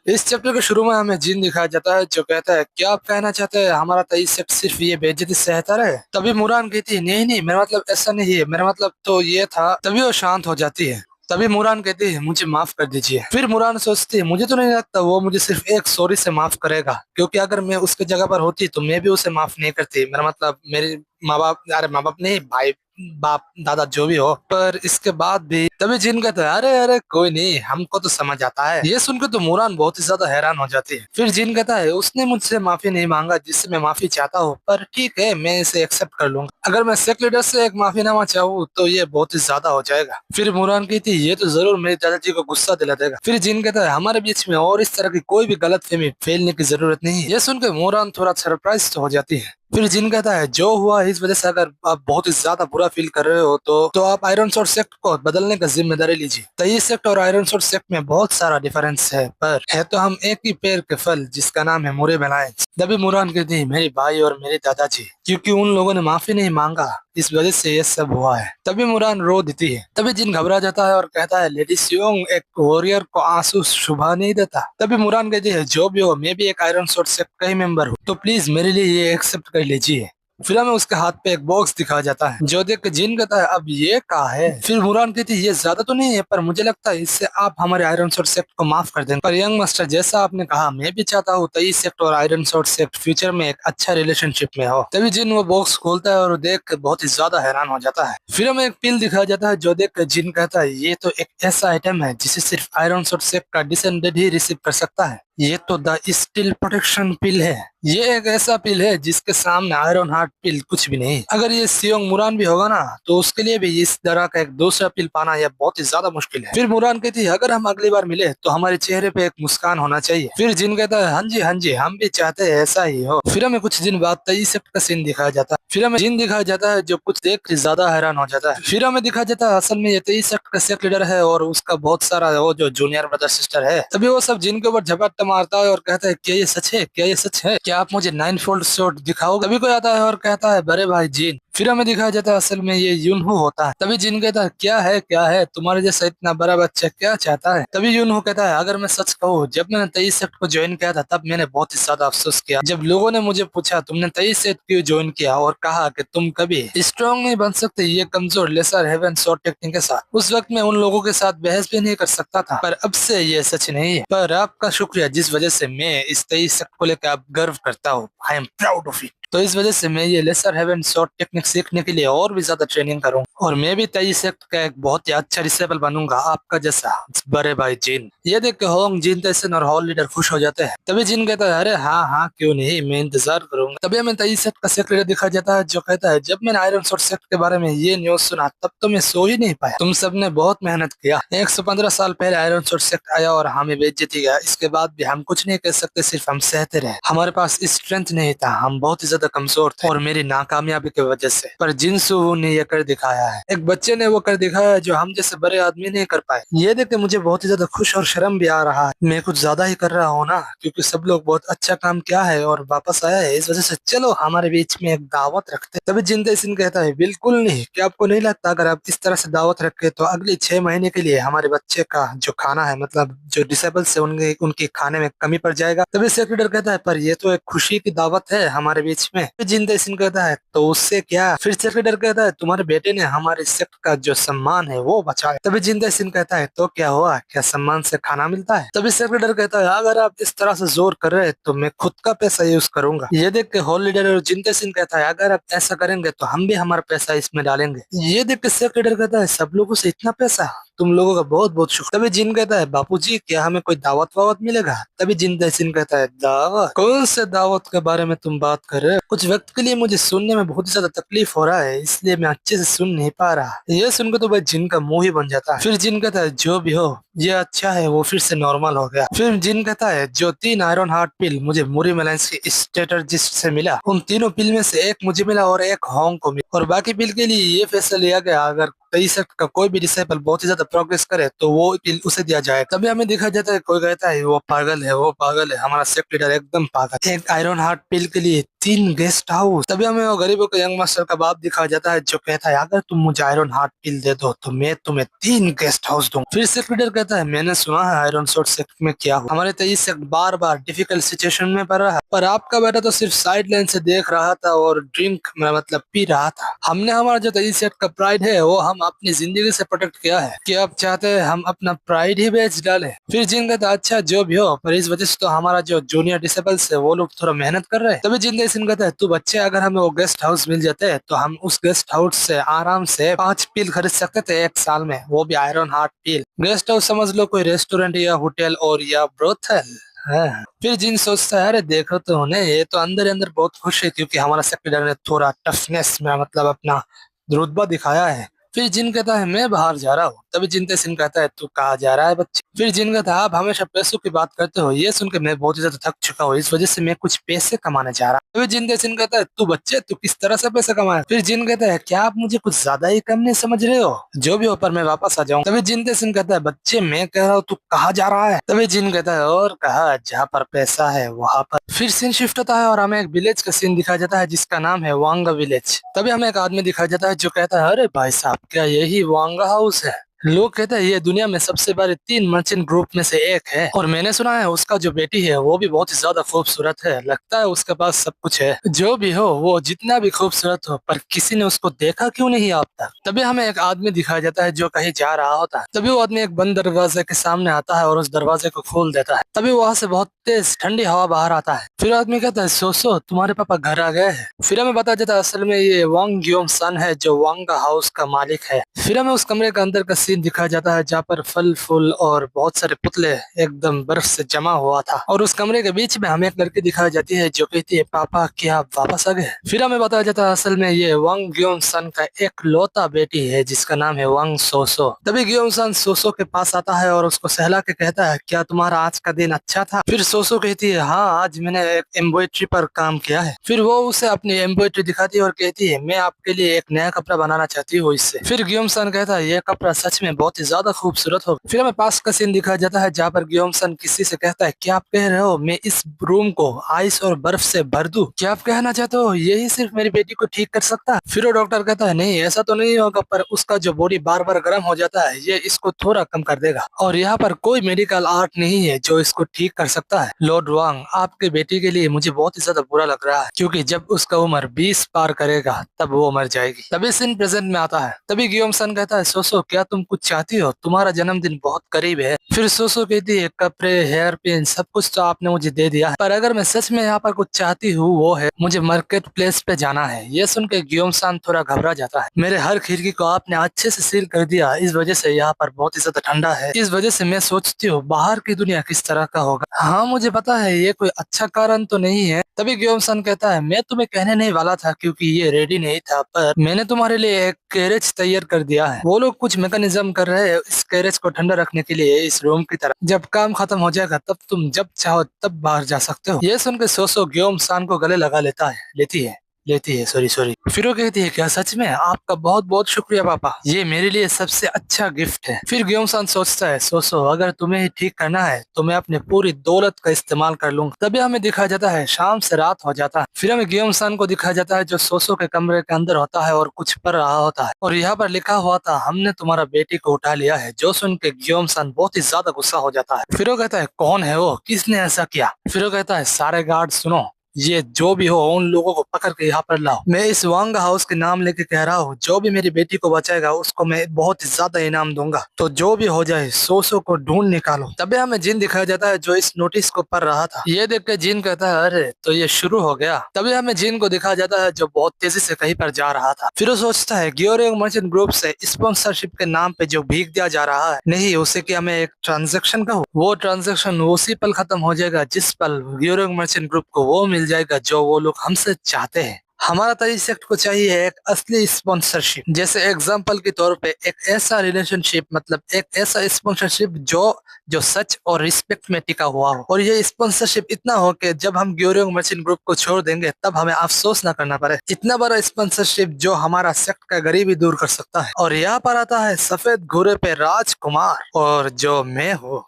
इस चैप्टर के शुरू में हमें जिन दिखाया जाता है जो कहता है क्या आप कहना चाहते हैं हमारा 23 सेट सिर्फ ये बेइज्जती से सहता रहे। तभी मुरान कहती है नहीं नहीं मेरा मतलब ऐसा नहीं है, मेरा मतलब तो ये था। तभी वो शांत हो जाती है। तभी मुरान कहती है मुझे माफ कर दीजिए। फिर मुरान सोचती है मुझे तो नहीं लगता वो मुझे सिर्फ एक सॉरी से माफ करेगा, क्योंकि अगर मैं उसके जगह पर होती तो मैं भी उसे माफ नहीं करती। मेरा मतलब मेरे माँ बाप, अरे माँ बाप नहीं, भाई बाप दादा जो भी हो, पर इसके बाद भी तभी जिन कहता है अरे अरे कोई नहीं, हमको तो समझ आता है। ये सुनकर तो मुरान बहुत ही ज्यादा हैरान हो जाती है। फिर जिन कहता है उसने मुझसे माफी नहीं मांगा जिससे मैं माफी चाहता हूँ, पर ठीक है मैं इसे एक्सेप्ट कर लूंगा। अगर मैं सेक्ट लीडर से एक माफीनामा चाहूँ तो ये बहुत ही ज्यादा हो जाएगा। फिर मुरान कहती है ये तो जरूर मेरे दादाजी को गुस्सा दिला देगा। फिर जिन कहता है हमारे बीच में और इस तरह की कोई भी गलत फहमी फैलने की जरूरत नहीं है। ये सुनकर मुरान थोड़ा सरप्राइज हो जाती है। फिर जिन कहता है जो हुआ इस वजह से अगर आप बहुत ही ज्यादा बुरा फील कर रहे हो तो आप आयरन सोर्ड सेक्ट को बदलने का जिम्मेदारी लीजिए। तेईस सेक्ट और आयरन सोर्ड सेक्ट में बहुत सारा डिफरेंस है, पर है तो हम एक ही पेड़ के फल जिसका नाम है मुरे अलायंस। तभी मुरान कहती है मेरे भाई और मेरे दादाजी, क्योंकि उन लोगों ने माफी नहीं मांगा इस वजह से ये सब हुआ है। तभी मुरान रो देती है। तभी जिन घबरा जाता है और कहता है लेडी सियोंग एक वॉरियर को आंसू शुभा नहीं देता। तभी मुरान कहती है जो भी हो मैं भी एक आयरन सोर्ड सेक्ट का ही मेंबर हूँ, तो प्लीज मेरे लिए ये एक्सेप्ट कर लीजिए। फिर हमें उसके हाथ पे एक बॉक्स दिखाया जाता है जो देख के जिन कहता है अब ये क्या है। फिर मुरान कहती है ये ज्यादा तो नहीं है, पर मुझे लगता है इससे आप हमारे आयरन सोर्ड सेक्ट को माफ कर देंगे। पर यंग मास्टर जैसा आपने कहा मैं भी चाहता हूँ 23 सेक्ट और आयरन सोर्ड सेक्ट फ्यूचर में एक अच्छा रिलेशनशिप में हो। तभी जिन वो बॉक्स खोलता है और देख के बहुत ही ज्यादा हैरान हो जाता है। फिर हमें एक पिल दिखाया जाता है जो देख के जिन कहता है ये तो एक ऐसा आइटम है जिसे सिर्फ आयरन सोर्ड सेक्ट का डिसेंडेंट ही रिसीव कर सकता है। ये तो द स्टील प्रोटेक्शन पिल है। ये एक ऐसा पिल है जिसके सामने आयरन हार्ट पिल कुछ भी नहीं। अगर ये सियोंग मुरान भी होगा ना तो उसके लिए भी इस तरह का एक दूसरा पिल पाना यह बहुत ही ज्यादा मुश्किल है। फिर मुरान कहती है अगर हम अगली बार मिले तो हमारे चेहरे पे एक मुस्कान होना चाहिए। फिर जिन कहता है हाँ जी हम भी चाहते हैं ऐसा ही हो। फिर हमें कुछ दिन बाद 23 सेक्ट का सीन दिखाया जाता है। फिर हमें जिन दिखाया जाता है जो कुछ देख के ज्यादा हैरान हो जाता है। फिर हमें दिखाया जाता है असल में ये 23 सेक्ट का सेक्ट लीडर है और उसका बहुत सारा वो जो जूनियर ब्रदर सिस्टर है। तभी वो सब जिन के ऊपर झपट्टा मारता है और कहता है क्या ये सच है, क्या ये सच है, क्या आप मुझे 9 फोल्ड शॉट दिखाओगे। तभी कोई आता है और कहता है बड़े भाई जिन। फिर हमें दिखाया जाता है असल में ये यूनहू होता है। तभी जिन कहता है क्या है तुम्हारे जैसा इतना बड़ा बच्चा क्या चाहता है। तभी यूनहू कहता है अगर मैं सच कहूँ जब मैंने 23 सेक्ट को ज्वाइन किया था तब मैंने बहुत ही ज्यादा अफसोस किया। जब लोगों ने मुझे पूछा तुमने 23 सेक्ट क्यों ज्वाइन किया और कहा कि तुम कभी स्ट्रॉन्ग नहीं बन सकते ये कमजोर लेसर हेवन शॉर्ट टेक्निक के साथ, उस वक्त मैं उन लोगों के साथ बहस भी नहीं कर सकता था। पर अब से ये सच नहीं है। पर आपका शुक्रिया जिस वजह से मैं इस 23 सेक्ट को लेकर अब गर्व करता हूँ। I am proud of it. तो इस वजह से मैं ये लेसर हेवन शॉर्ट टेक्निक सीखने के लिए और भी ज्यादा ट्रेनिंग करूंगा और मैं भी 23 सेक्ट का एक बहुत ही अच्छा डिसेबल बनूंगा आपका जैसा बड़े भाई जिन। ये देख के होंग जिन तैसन और हॉल लीडर खुश हो जाते हैं। तभी जिन कहता है अरे हाँ क्यों नहीं मैं इंतजार करूंगा। तभी हमें 23 सेक्ट का सेक्ट लीडर दिखाया जाता है जो कहता है जब मैंने आयरन शॉर्ट सेक्ट के बारे में ये न्यूज सुना तब तो मैं सो ही नहीं पाया। तुम सबने बहुत मेहनत किया। 115 साल पहले आयरन शॉर्ट सेक्ट आया और हमें बेइज्जती गया। इसके बाद भी हम कुछ नहीं कर सकते, सिर्फ हम सहते रहे। हमारे पास स्ट्रेंथ नहीं था, हम बहुत ही ज्यादा कमजोर थे और मेरी नाकामयाबी की वजह से। पर जिनसू ने ये कर दिखाया है, एक बच्चे ने वो कर दिखाया है जो हम जैसे बड़े आदमी नहीं कर पाए। ये देख के मुझे बहुत ही ज्यादा खुश और शर्म भी आ रहा है। मैं कुछ ज्यादा ही कर रहा हूँ ना, क्योंकि सब लोग बहुत अच्छा काम किया है और वापस आया है, इस वजह से चलो हमारे बीच में एक दावत रखते। तभी जिंदे सिंह कहता है बिल्कुल नहीं, क्या आपको नहीं लगता अगर आप इस तरह से दावत रखे तो अगले 6 महीने के लिए हमारे बच्चे का जो खाना है, मतलब जो डिसेबल से उनके खाने में कमी पड़ जाएगा। तभी सेक्रेटरी कहता है पर ये तो एक खुशी की दावत है हमारे बीच में। जिंदे सिंह कहता है तो उससे क्या। फिर सेक्रेटरी कहता है तुम्हारे बेटे ने हमारे सेक्ट का जो सम्मान है वो बचाया। तभी जिंदे सिंह कहता है तो क्या हुआ, क्या सम्मान से खाना मिलता है। तभी सेक्रेटरी कहता है अगर आप इस तरह से जोर कर रहे हैं तो मैं खुद का पैसा यूज करूंगा। ये देख के हॉल लीडर और जिंदे सिंह कहता है अगर आप ऐसा करेंगे तो हम भी हमारा पैसा इसमें डालेंगे। ये देख के सेक्रेटरी कहता है सब लोगों से इतना पैसा, तुम लोगों का बहुत बहुत शुक्रिया। तभी जिन कहता है बापूजी क्या हमें कोई दावत वावत मिलेगा। तभी जिंदा सिंह कहता है दावत, कौन से दावत के बारे में तुम बात कर रहे हो। कुछ वक्त के लिए मुझे सुनने में बहुत ही ज्यादा तकलीफ हो रहा है, इसलिए मैं अच्छे से सुन नहीं पा रहा। ये सुनकर तो भाई जिन का मुंह ही बन जाता है। फिर जिन कहता है जो भी हो ये अच्छा है वो फिर से नॉर्मल हो गया। फिर जिन कहता है जो 3 आयरन हार्ट पिल मुझे मुरी मेलाइंस के स्ट्रेटजिस्ट से मिला उन तीनों पिल में से एक मुझे मिला और एक होंग को मिला, और बाकी पिल के लिए ये फैसला लिया गया अगर 23 का कोई भी डिसेबल बहुत ही ज्यादा प्रोग्रेस करे तो वो पिल उसे दिया जाए। तभी हमें देखा जाता है कोई कहता है वो पागल है, वो पागल है, हमारा सेक्ट लीडर एकदम पागल। एक आयरन हार्ट पिल के लिए 3 गेस्ट हाउस। तभी हमें वो गरीबों के यंग मास्टर का बाप दिखाया जाता है जो कहता है अगर तुम मुझे आयरन हार्ट पिल दे दो तो मैं तुम्हें 3 गेस्ट हाउस दूं। फिर सेक्रेटरी कहता है मैंने सुना है आयरन सोर्ट सेक्ट में क्या हुआ, हमारे 23 सेक्ट बार बार डिफिकल्ट सिचुएशन में पड़ रहा है, पर आपका बेटा तो सिर्फ साइड लाइन से देख रहा था और ड्रिंक मतलब पी रहा था। हमने हमारा जो 23 सेक्ट का प्राइड है वो हम अपनी जिंदगी से प्रोटेक्ट किया है कि आप चाहते हैं हम अपना प्राइड ही बेच डालें। फिर जिन कहता है अच्छा जो भी हो पर इस वजह से तो हमारा जो जूनियर डिसेबल्स है वो लोग थोड़ा मेहनत कर रहे हैं। तभी जिंदगी सिंह कहता है तू बच्चे अगर हमें वो गेस्ट हाउस मिल जाते हैं तो हम उस गेस्ट हाउस से आराम से 5 पील खरीद सकते थे 1 साल में, वो भी आयरन हार्ट पील। गेस्ट हाउस समझ लो कोई रेस्टोरेंट या होटल और या ब्रोथल। हाँ। फिर जिन सोचता है अरे देखो तो उन्हें ये तो अंदर ही अंदर बहुत खुश है क्योंकि हमारा सेक्रेटरी ने थोड़ा टफनेस में मतलब अपना रुतबा दिखाया है। फिर जिन कहता है मैं बाहर जा रहा हूँ। तभी जिनते सिंह कहता है तू कहाँ जा रहा है बच्चे। फिर जिन कहता है आप हमेशा पैसों की बात करते हो, ये सुन के मैं बहुत ही ज्यादा थक चुका हूँ, इस वजह से मैं कुछ पैसे कमाने जा रहा हूँ। तभी जिनते सिंह कहता है तू बच्चे तू किस तरह से पैसे कमाए। फिर जिन कहता है क्या आप मुझे कुछ ज्यादा ही कम नहीं समझ रहे हो, जो भी हो पर मैं वापस आ जाऊँ। तभी जिनते सिंह कहता है बच्चे मैं कह रहा हूँ तू कहाँ जा रहा है। तभी जिन कहता है और कहा जहाँ पर पैसा है वहां पर। फिर सीन शिफ्ट होता है और हमें एक विलेज का सीन दिखाया जाता है जिसका नाम है वांगा विलेज। तभी हमें एक आदमी दिखाया जाता है जो कहता है अरे भाई साहब क्या यही वांगा हाउस है। लोग कहते हैं ये दुनिया में सबसे बड़े 3 मर्चेंट ग्रुप में से एक है और मैंने सुना है उसका जो बेटी है वो भी बहुत ही ज्यादा खूबसूरत है, लगता है उसके पास सब कुछ है। जो भी हो वो जितना भी खूबसूरत हो पर किसी ने उसको देखा क्यों नहीं अब तक। तभी हमें एक आदमी दिखाया जाता है जो कहीं जा रहा होता है। तभी वो आदमी एक बंद दरवाजे के सामने आता है और उस दरवाजे को खोल देता है। तभी वहां से बहुत तेज ठंडी हवा बाहर आता है। फिर आदमी कहता है सोसो तुम्हारे पापा घर आ गए हैं। फिर हमें पता चलता है असल में ये वांग ग्योम सन है जो वांगा हाउस का मालिक है। फिर हमें उस कमरे के अंदर का सीन दिखाया जाता है जहाँ पर फल फूल और बहुत सारे पुतले एकदम बर्फ से जमा हुआ था और उस कमरे के बीच में हमें एक लड़की दिखाई जाती है जो कहती है पापा क्या आप वापस आ गए। फिर हमें बताया जाता है असल में ये वांग ग्योम सन का एक लौता बेटी है जिसका नाम है वांग सोसो। तभी ग्योम सन सोसो के पास आता है और उसको सहला के कहता है क्या तुम्हारा आज का दिन अच्छा था। फिर सोसो कहती है हाँ आज मैंने एक एम्ब्रॉयडरी पर काम किया है। फिर वो उसे अपनी एम्ब्रॉयडरी दिखाती है और कहती है मैं आपके लिए एक नया कपड़ा बनाना चाहती हूँ इससे। फिर ग्योम सन कहता है ये कपड़ा सच में बहुत ही ज्यादा खूबसूरत हो। फिर हमें पास का सीन दिखाया जाता है जहाँ पर ग्योम सन किसी से कहता है क्या आप कह रहे हो मैं इस रूम को आइस और बर्फ से भर दूं, क्या आप कहना चाहते हो यही सिर्फ मेरी बेटी को ठीक कर सकता है। फिर वो डॉक्टर कहता है नहीं ऐसा तो नहीं होगा पर उसका जो बॉडी बार बार गर्म हो जाता है ये इसको थोड़ा कम कर देगा और यहाँ पर कोई मेडिकल आर्ट नहीं है जो इसको ठीक कर सकता है। लॉर्ड वांग आपके बेटी के लिए मुझे बहुत ही ज्यादा बुरा लग रहा है क्योंकि जब उसका उम्र 20 पार करेगा तब वो मर जाएगी। तभी सीन प्रेजेंट में आता है। तभी ग्योम सन कहता है सोसो क्या तुम कुछ चाहती हो, तुम्हारा जन्मदिन बहुत करीब है। फिर सोसो कहती है कपड़े हेयर पिन सब कुछ तो आपने मुझे दे दिया है पर अगर मैं सच में यहाँ पर कुछ चाहती हूँ वो है मुझे मार्केट प्लेस पे जाना है। ये सुन के ग्योम सन थोड़ा घबरा जाता है। मेरे हर खिड़की को आपने अच्छे से सील कर दिया, इस वजह से यहाँ पर बहुत ही ज्यादा ठंडा है, इस वजह से मैं सोचती हूँ बाहर की दुनिया किस तरह का होगा। हाँ मुझे पता है ये कोई अच्छा कारण तो नहीं है। तभी ग्योम सन कहता है मैं तुम्हें कहने नहीं वाला था क्योंकि ये रेडी नहीं था पर मैंने तुम्हारे लिए एक कैरेज तैयार कर दिया है। वो लोग कुछ मैकेनिज्म कर रहे हैं इस कैरेज को ठंडा रखने के लिए इस रूम की तरह, जब काम खत्म हो जाएगा तब तुम जब चाहो तब बाहर जा सकते हो। ये सुनकर सोसो ग्योम सान को गले लगा लेती है सॉरी। फिर वो कहती है क्या सच में, आपका बहुत बहुत शुक्रिया पापा, ये मेरे लिए सबसे अच्छा गिफ्ट है। फिर ग्योम सान सोचता है सोसो अगर तुम्हें ही ठीक करना है तो मैं अपने पूरी दौलत का इस्तेमाल कर लूंगा। तभी हमें दिखाया जाता है शाम से रात हो जाता है। फिर हमें ग्योम सान को दिखाया जाता है जो सोसो के कमरे के अंदर होता है और कुछ पढ़ रहा होता है और यहाँ पर लिखा हुआ था हमने तुम्हारा बेटी को उठा लिया है। जो सुन के ग्योम सान बहुत ही ज्यादा गुस्सा हो जाता है। फिर वो कहता है कौन है वो, किसने ऐसा किया। फिर वो कहता है सारे गार्ड सुनो, ये जो भी हो उन लोगों को पकड़ के यहाँ पर लाओ। मैं इस वांग हाउस के नाम लेके कह रहा हूँ जो भी मेरी बेटी को बचाएगा उसको मैं बहुत ही ज्यादा इनाम दूंगा, तो जो भी हो जाए सोसो को ढूंढ निकालो। तभी हमें जिन दिखाया जाता है जो इस नोटिस को पढ़ रहा था। ये देख के जिन कहता है अरे तो ये शुरू हो गया। तभी हमें जिन को दिखाया जाता है जो बहुत तेजी से कहीं पर जा रहा था। फिर वो सोचता है ग्योरिंग मर्चेंट ग्रुप से स्पॉन्सरशिप के नाम पे जो भीख दिया जा रहा है नहीं उसे कि हमें एक ट्रांजेक्शन का हो, वो ट्रांजेक्शन उसी पल खत्म हो जाएगा जिस पल ग्योरिंग मर्चेंट ग्रुप को वो मिल जाएगा जो वो लोग हमसे चाहते हैं। हमारा तई सेक्ट को चाहिए एक असली स्पॉन्सरशिप। जैसे एग्जांपल के तौर पे एक ऐसा रिलेशनशिप, मतलब एक ऐसा स्पॉन्सरशिप जो जो सच और रिस्पेक्ट में टिका हुआ हो, और ये स्पॉन्सरशिप इतना हो कि जब हम ग्योरिंग मर्चेंट ग्रुप को छोड़ देंगे तब हमें अफसोस ना करना पड़े। इतना बड़ा स्पॉन्सरशिप जो हमारा सेक्ट का गरीबी दूर कर सकता है। और यहाँ पर आता है सफेद घोड़े पे राजकुमार, और जो मैं हूँ।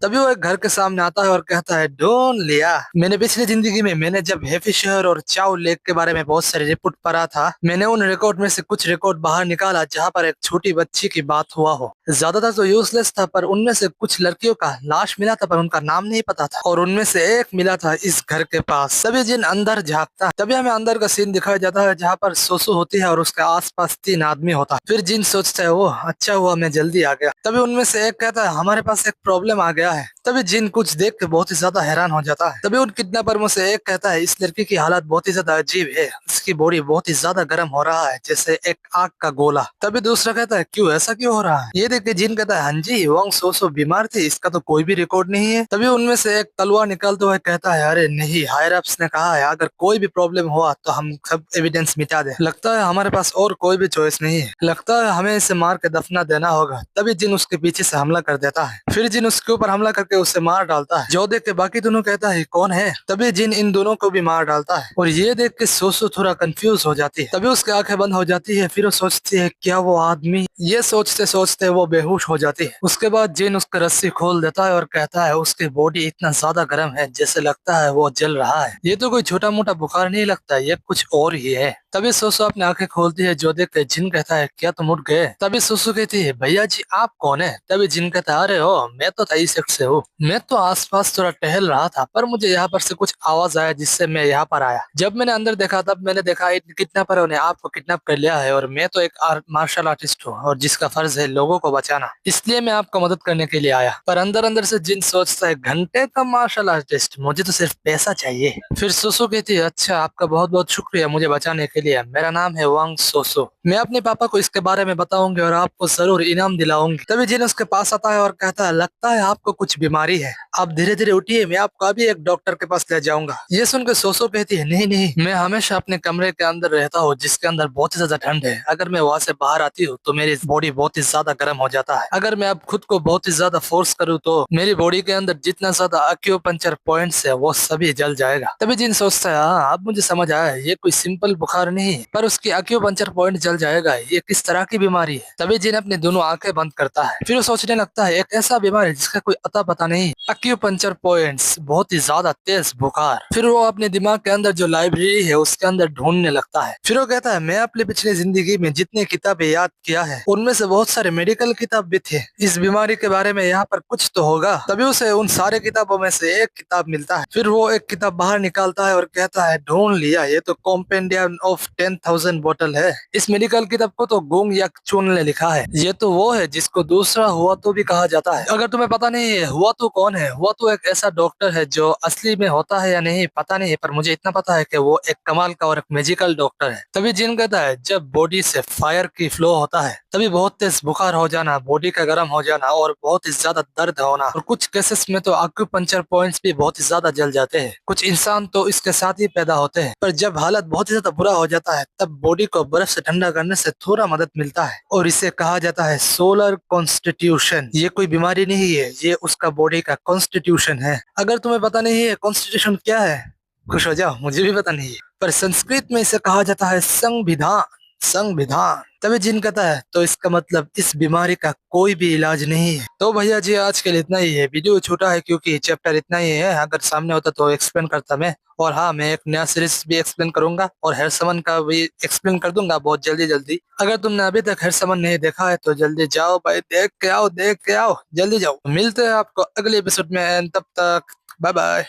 तभी वो एक घर के सामने आता है और कहता है, ढूंढ लिया। मैंने पिछली जिंदगी में मैंने जब हैफी शहर और चाउ लेक के बारे में बहुत सारे रिपोर्ट पढ़ा था, मैंने उन रिकॉर्ड में से कुछ रिकॉर्ड बाहर निकाला जहाँ पर एक छोटी बच्ची की बात हुआ हो। ज्यादातर तो यूजलेस था, पर उनमें से कुछ लड़कियों का लाश मिला था पर उनका नाम नहीं पता था, और उनमें से एक मिला था इस घर के पास। तभी जिन अंदर झांकता, तभी हमें अंदर का सीन दिखाया जाता है जहाँ पर सोसो होती है और उसके आसपास 3 आदमी होता है। फिर जिन सोचता है, वो अच्छा हुआ मैं जल्दी आ गया। तभी उनमें से एक कहता है, हमारे पास एक प्रॉब्लम आ गया है। तभी जिन कुछ देख के बहुत ही ज्यादा हैरान हो जाता है। तभी उन किडनैपर में से एक कहता है, इस लड़की की हालत बहुत ही ज्यादा अजीब है, उसकी बॉडी बहुत ही ज्यादा गर्म हो रहा है जैसे एक आग का गोला। तभी दूसरा कहता है, क्यों, ऐसा क्यों हो रहा है? ये देख के जिन कहता है, हाँ जी, वांग सोसो बीमार थी, इसका तो कोई भी रिकॉर्ड नहीं है। तभी उनमें से एक तलवार निकालते हुए कहता है, अरे नहीं, हायर अप्स ने कहा है अगर कोई भी प्रॉब्लम हुआ तो हम सब एविडेंस मिटा दे। लगता है हमारे पास और कोई भी चॉइस नहीं है, लगता है हमें इसे मार के दफना देना होगा। तभी जिन उसके पीछे से हमला कर देता है। फिर जिन उसके ऊपर हमला करके उसे मार डालता है। जो देख के बाकी दोनों कहता है, कौन है? तभी जिन इन दोनों को भी मार डालता है, और ये देख के सोसो थोड़ा कंफ्यूज हो जाती है। तभी उसकी आंखें बंद हो जाती है। फिर वो सोचती है, क्या वो आदमी? ये सोचते सोचते वो बेहोश हो जाती है। उसके बाद जिन उसका रस्सी खोल देता है और कहता है, उसकी बॉडी इतना ज्यादा गर्म है जैसे लगता है वो जल रहा है। ये तो कोई छोटा मोटा बुखार नहीं लगता, ये कुछ और ही है। तभी सोसो अपनी आंखें खोलती है। जो देख के जिन कहता है, क्या तुम उठ गए? तभी सोसो कहती है, भैया जी आप कौन है? तभी जिन कहता है, अरे हो, मैं तो तई सेक्ट से हूँ। मैं तो आसपास थोड़ा टहल रहा था, पर मुझे यहाँ पर से कुछ आवाज आया जिससे मैं यहाँ पर आया। जब मैंने अंदर देखा तब मैंने देखा किडनैपर ने आपको किडनैप कर लिया है, और मैं तो एक मार्शल आर्टिस्ट हूँ और जिसका फर्ज है लोगों को बचाना, इसलिए मैं आपको मदद करने के लिए आया। पर अंदर अंदर से जिन सोचता है, घंटे का मार्शल आर्टिस्ट, मुझे तो सिर्फ पैसा चाहिए। फिर सोसो कहती है, अच्छा आपका बहुत बहुत शुक्रिया मुझे बचाने के लिए, मेरा नाम है वांग सोसो, मैं अपने पापा को इसके बारे में बताऊंगी और आपको जरूर इनाम दिलाऊंगी। तभी जिन उसके पास आता है और कहता है, लगता है आपको कुछ बीमारी है, आप धीरे धीरे उठिए, मैं आपको अभी एक डॉक्टर के पास ले जाऊंगा। ये सुनकर सोसो कहती है, नहीं नहीं, मैं हमेशा अपने कमरे के अंदर रहता हूँ जिसके अंदर बहुत ही ज्यादा ठंड है। अगर मैं वहां से बाहर आती हूँ तो मेरी बॉडी बहुत ही ज्यादा गर्म हो जाता है। अगर मैं अब खुद को बहुत ही ज्यादा फोर्स करूँ तो मेरी बॉडी के अंदर जितना ज्यादा एक्यूपंक्चर पॉइंट्स है वो सभी जल जाएगा। तभी जिन सोचता है, हाँ अब मुझे समझ आया, ये कोई सिंपल बुखार नहीं है, पर उसकी एक्यूपंक्चर पॉइंट जल जाएगा, ये किस तरह की बीमारी है। तभी जिन अपनी दोनों आंखें बंद करता है। फिर वो सोचने लगता है, एक ऐसा बीमारी जिसका कोई अता पता नहीं, एक्यूपंक्चर पॉइंट्स, बहुत ही ज्यादा तेज बुखार। फिर वो अपने दिमाग के अंदर जो लाइब्रेरी है उसके अंदर ढूंढने लगता है। फिर वो कहता है, मैं अपनी पिछली जिंदगी में जितनी किताबें याद किया है उनमें से बहुत सारे मेडिकल किताब भी थे, इस बीमारी के बारे में यहाँ पर कुछ तो होगा। तभी उसे उन सारे किताबों में से एक किताब मिलता है। फिर वो एक किताब बाहर निकालता है और कहता है, ढूंढ लिया, ये तो कॉम्पेंडियम ऑफ 10,000 बोतल है। इस मेडिकल किताब को तो गोंग या चून ने लिखा है। ये तो वो है जिसको दूसरा हुआ तो भी कहा जाता है। अगर तुम्हें पता नहीं है हुआ तो कौन है, हुआ तो एक ऐसा डॉक्टर है जो असली में होता है या नहीं पता नहीं, पर मुझे इतना पता है कि वो एक कमाल का और एक मैजिकल डॉक्टर है। तभी जिन कहता है, जब बॉडी से फायर की फ्लो होता है तभी बहुत तेज बुखार हो जाना, बॉडी का गर्म हो जाना और बहुत ही ज्यादा दर्द होना, और कुछ केसेस में तो एक्यूपंक्चर पॉइंट्स भी बहुत ही ज्यादा जल जाते हैं। कुछ इंसान तो इसके साथ ही पैदा होते हैं, पर जब हालत बहुत ही ज्यादा बुरा हो जाता है तब बॉडी को बर्फ से ठंडा करने से थोड़ा मदद मिलता है, और इसे कहा जाता है सोलर कॉन्स्टिट्यूशन। ये कोई बीमारी नहीं है, ये उसका बॉडी का कॉन्स्टिट्यूशन है। अगर तुम्हें पता नहीं है कॉन्स्टिट्यूशन क्या है, खुश हो जाओ, मुझे भी पता नहीं है, पर संस्कृत में इसे कहा जाता है संविधान। संविधान। तभी जिन कहता है, तो इसका मतलब इस बीमारी का कोई भी इलाज नहीं है। तो भैया जी आज के लिए इतना ही है। वीडियो छोटा है क्योंकि चैप्टर इतना ही है, अगर सामने होता तो एक्सप्लेन करता मैं। और हाँ, मैं एक नया सीरीज भी एक्सप्लेन करूंगा और हेरसमन का भी एक्सप्लेन कर दूंगा बहुत जल्दी जल्दी। अगर तुमने अभी तक हेरसमन नहीं देखा है तो जल्दी जाओ भाई, देख के आओ, देख के आओ, जल्दी जाओ। मिलते हैं आपको अगले एपिसोड में, तब तक बाय बाय।